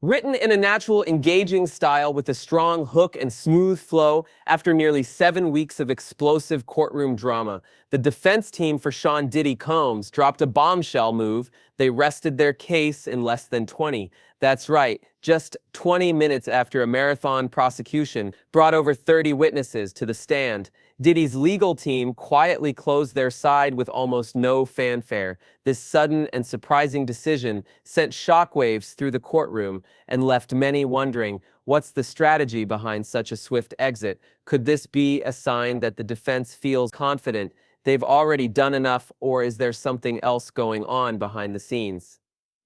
Written in a natural, engaging style with a strong hook and smooth flow, after nearly 7 weeks of explosive courtroom drama, the defense team for Sean Diddy Combs dropped a bombshell move. They rested their case in less than 20. That's right, just 20 minutes after a marathon prosecution brought over 30 witnesses to the stand. Diddy's legal team quietly closed their side with almost no fanfare. This sudden and surprising decision sent shockwaves through the courtroom and left many wondering, what's the strategy behind such a swift exit? Could this be a sign that the defense feels confident they've already done enough, or is there something else going on behind the scenes?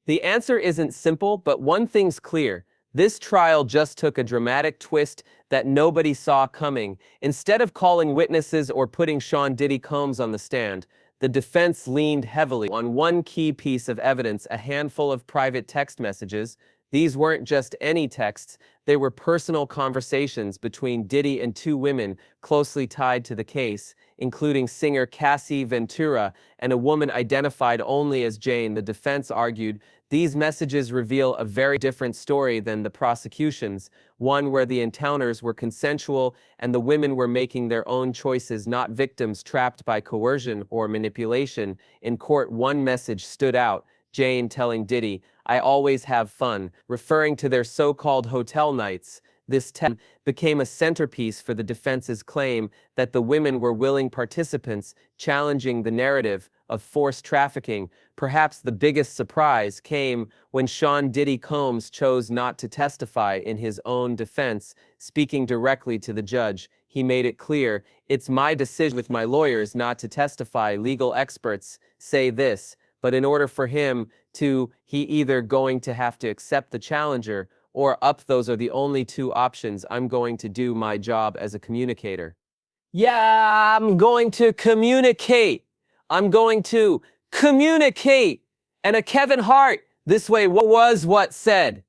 The answer isn't simple, but one thing's clear. This trial just took a dramatic twist that nobody saw coming. Instead of calling witnesses or putting Sean Diddy Combs on the stand, the defense leaned heavily on one key piece of evidence: a handful of private text messages. These weren't just any texts, they were personal conversations between Diddy and two women closely tied to the case, including singer Cassie Ventura and a woman identified only as Jane. The defense argued these messages reveal a very different story than the prosecution's, one where the encounters were consensual and the women were making their own choices, not victims trapped by coercion or manipulation. In court, one message stood out: Jane telling Diddy, "I always have fun," referring to their so-called hotel nights. This text became a centerpiece for the defense's claim that the women were willing participants, challenging the narrative of forced trafficking. Perhaps the biggest surprise came when Sean Diddy Combs chose not to testify in his own defense. Speaking directly to the judge, he made it clear, "It's my decision with my lawyers not to testify. Legal experts say this." But in order for him to, he either going to have to accept the challenger or up. Those are the only two options. I'm going to do my job as a communicator. Yeah, I'm going to communicate. I'm going to communicate. And a Kevin Hart, this way, what was what said.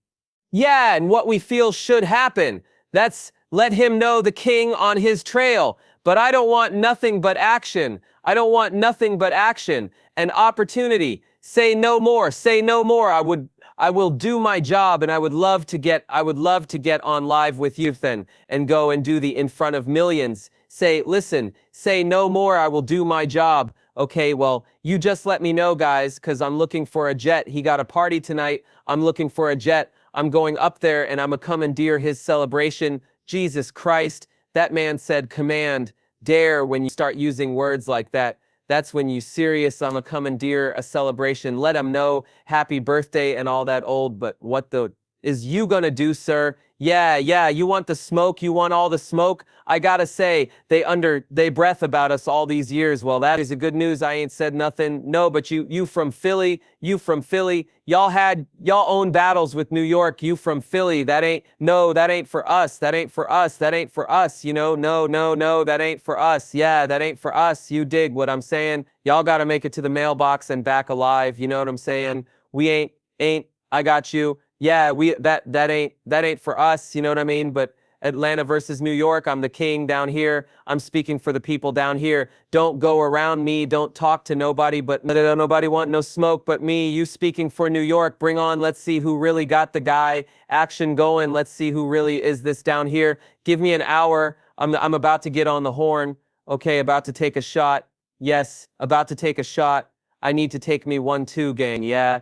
Yeah, and what we feel should happen. That's let him know the king on his trail. But I don't want nothing but action. I don't want nothing but action and opportunity. Say no more. Say no more. I will do my job, and I would love to get on live with you then and go and do the in front of millions. Say, listen, say no more. I will do my job. Okay, well, you just let me know, guys, because I'm looking for a jet. He got a party tonight. I'm looking for a jet. I'm going up there, and I'm going to commandeer his celebration. Jesus Christ, that man said command, dare. When you start using words like that, that's when you serious. I'm going to commandeer a celebration. Let him know happy birthday and all that old, but what the is you going to do, sir? Yeah, you want the smoke? You want all the smoke? I gotta say, they breath about us all these years. Well, that is a good news. I ain't said nothing. No, but you from Philly, y'all own battles with New York. You from Philly, that ain't for us. That ain't for us. That ain't for us. You know, no, that ain't for us. Yeah, that ain't for us. You dig what I'm saying? Y'all gotta make it to the mailbox and back alive. You know what I'm saying? We ain't, I got you. Yeah, that ain't for us, you know what I mean? But Atlanta versus New York, I'm the king down here. I'm speaking for the people down here. Don't go around me. Don't talk to nobody, but nobody want no smoke but me. You speaking for New York, bring on. Let's see who really got the guy. Action going. Let's see who really is this down here. Give me an hour. I'm about to get on the horn. Okay, about to take a shot. Yes, about to take a shot. I need to take me 1-2, gang. Yeah,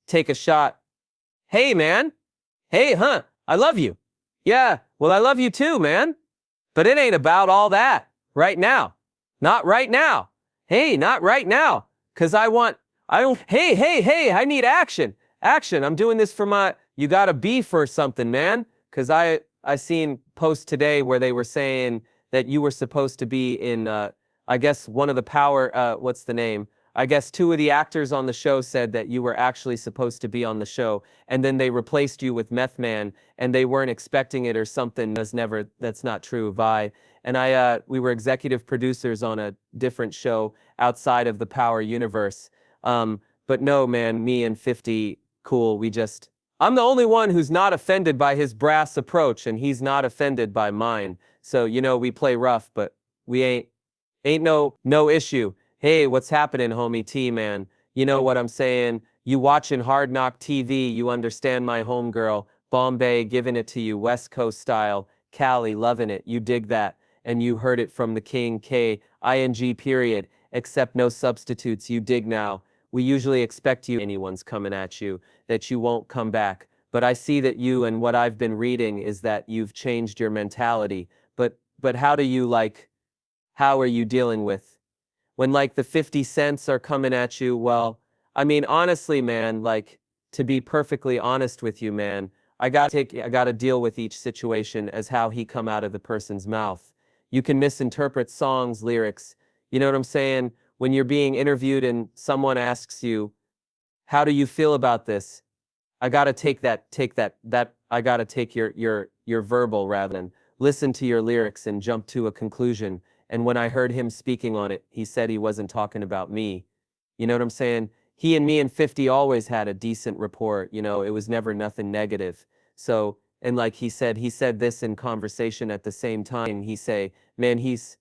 take a shot. Hey, man. Hey, I love you. Yeah, well, I love you too, man. But it ain't about all that right now. Not right now. Hey, not right now. Because hey, I need action. Action. I'm doing this for you got a beef or something, man. Because I seen posts today where they were saying that you were supposed to be in, I guess, one of the Power, what's the name? I guess 2 of the actors on the show said that you were actually supposed to be on the show, and then they replaced you with Meth Man, and they weren't expecting it or something. That's not true, Vi. And we were executive producers on a different show outside of the Power universe. But no, man, me and 50, cool, I'm the only one who's not offended by his brass approach, and he's not offended by mine. So, we play rough, but we ain't no issue. Hey, what's happening, homie T, man? You know what I'm saying? You watching Hard Knock TV, you understand my homegirl. Bombay giving it to you West Coast style, Cali loving it, you dig that, and you heard it from the king, K-I-N-G period, except no substitutes, you dig now. We usually expect you, anyone's coming at you, that you won't come back, but I see that you, and what I've been reading is that you've changed your mentality, but how are you dealing with when like the 50 cents are coming at you? Well, I mean, honestly, man, like, to be perfectly honest with you, man, I gotta deal with each situation as how he come out of the person's mouth. You can misinterpret songs, lyrics, you know what I'm saying? When you're being interviewed and someone asks you, how do you feel about this? I gotta I gotta take your verbal rather than listen to your lyrics and jump to a conclusion. And when I heard him speaking on it, he said he wasn't talking about me. You know what I'm saying? He and me and 50 always had a decent rapport, you know, it was never nothing negative. So, and like he said this in conversation at the same time. He say, man, he's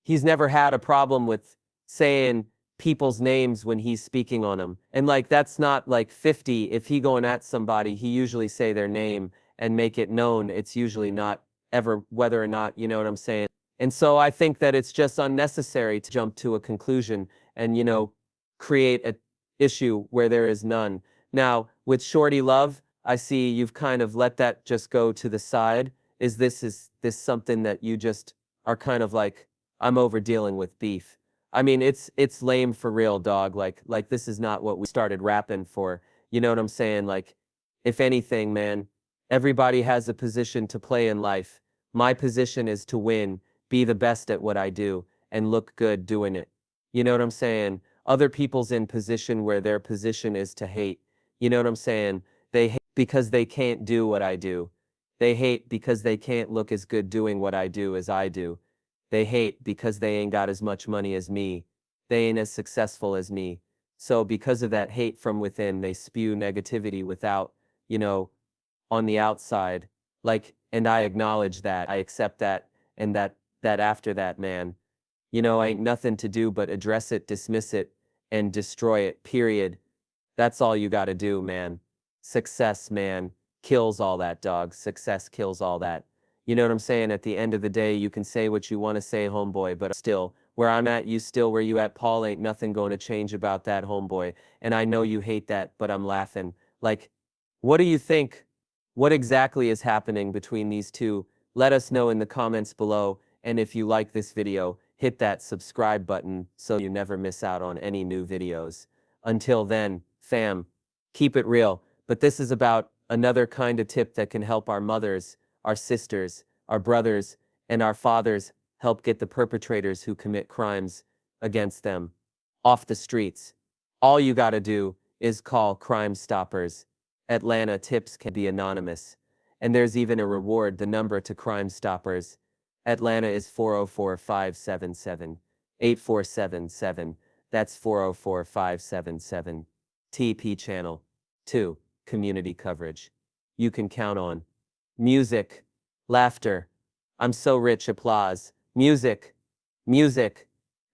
never had a problem with saying people's names when he's speaking on them. And like that's not like 50. If he going at somebody, he usually say their name and make it known. It's usually not ever whether or not, you know what I'm saying? And so I think that it's just unnecessary to jump to a conclusion and, you know, create an issue where there is none. Now, with Shorty Love, I see you've kind of let that just go to the side. Is this something that you just are kind of like, I'm over dealing with beef? I mean, it's lame for real, dog. Like this is not what we started rapping for. You know what I'm saying? Like, if anything, man, everybody has a position to play in life. My position is to win, be the best at what I do, and look good doing it. You know what I'm saying? Other people's in position where their position is to hate. You know what I'm saying? They hate because they can't do what I do. They hate because they can't look as good doing what I do as I do. They hate because they ain't got as much money as me. They ain't as successful as me. So because of that hate from within, they spew negativity without, you know, on the outside. Like, and I acknowledge that. I accept that. And that after that, man, you know, ain't nothing to do but address it, dismiss it, and destroy it, period. That's all you gotta do, man. Success, man, kills all that, dog. Success kills all that. You know what I'm saying? At the end of the day, you can say what you want to say, homeboy, but still, where I'm at, you still where you at, Paul, ain't nothing going to change about that, homeboy. And I know you hate that, but I'm laughing. Like, what do you think? What exactly is happening between these two? Let us know in the comments below. And if you like this video, hit that subscribe button so you never miss out on any new videos. Until then, fam, keep it real. But this is about another kind of tip that can help our mothers, our sisters, our brothers, and our fathers help get the perpetrators who commit crimes against them off the streets. All you gotta do is call Crime Stoppers. Atlanta tips can be anonymous. And there's even a reward, the number to Crime Stoppers. Atlanta is 404-577-8477. That's 404-577. TP Channel 2, community coverage. You can count on music, laughter. I'm so rich, applause. Music, music.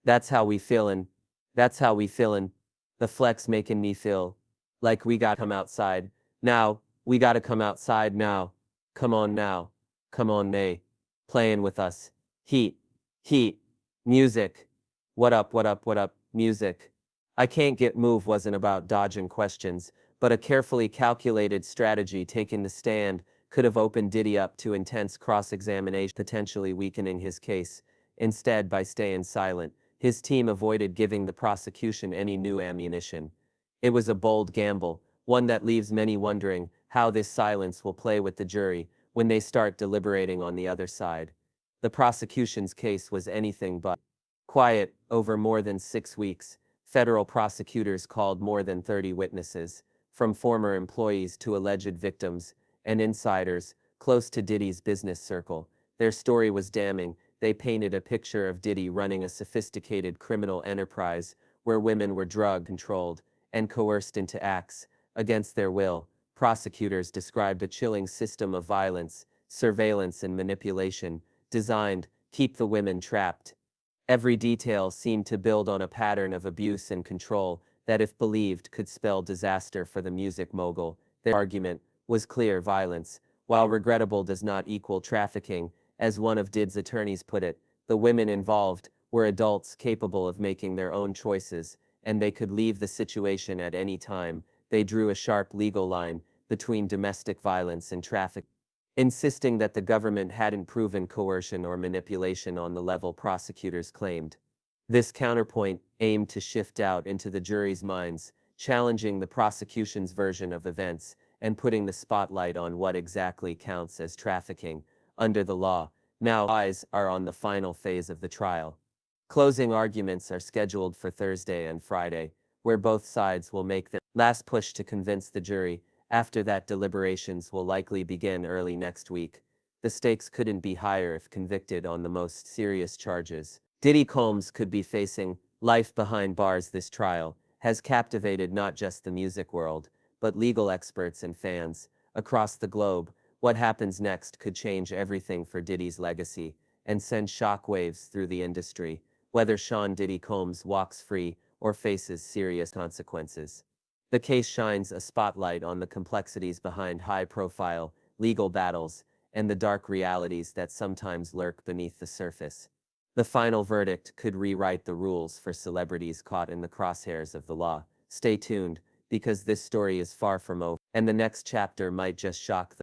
That's how we feelin'. That's how we feelin'. The flex making me feel like we gotta come outside. Now, we gotta come outside now. Come on now. Come on, May. Playing with us. Heat, heat, music. What up, what up, what up, music. I can't get move wasn't about dodging questions, but a carefully calculated strategy taking the stand could have opened Diddy up to intense cross-examination, potentially weakening his case. Instead, by staying silent, his team avoided giving the prosecution any new ammunition. It was a bold gamble, one that leaves many wondering how this silence will play with the jury when they start deliberating on the other side. The prosecution's case was anything but quiet. Over more than 6 weeks, federal prosecutors called more than 30 witnesses, from former employees to alleged victims and insiders close to Diddy's business circle. Their story was damning. They painted a picture of Diddy running a sophisticated criminal enterprise where women were drug controlled and coerced into acts against their will. Prosecutors described a chilling system of violence, surveillance, and manipulation designed to keep the women trapped. Every detail seemed to build on a pattern of abuse and control that, if believed, could spell disaster for the music mogul. Their argument was clear violence. While regrettable does not equal trafficking, as one of Diddy's attorneys put it, the women involved were adults capable of making their own choices, and they could leave the situation at any time. They drew a sharp legal line between domestic violence and trafficking, insisting that the government hadn't proven coercion or manipulation on the level prosecutors claimed. This counterpoint aimed to shift doubt into the jury's minds, challenging the prosecution's version of events and putting the spotlight on what exactly counts as trafficking under the law. Now eyes are on the final phase of the trial. Closing arguments are scheduled for Thursday and Friday, where both sides will make their last push to convince the jury. After that, deliberations will likely begin early next week. The stakes couldn't be higher if convicted on the most serious charges. Diddy Combs could be facing life behind bars. This trial has captivated not just the music world, but legal experts and fans across the globe. What happens next could change everything for Diddy's legacy and send shockwaves through the industry, whether Sean Diddy Combs walks free or faces serious consequences. The case shines a spotlight on the complexities behind high-profile legal battles and the dark realities that sometimes lurk beneath the surface. The final verdict could rewrite the rules for celebrities caught in the crosshairs of the law. Stay tuned, because this story is far from over, and the next chapter might just shock the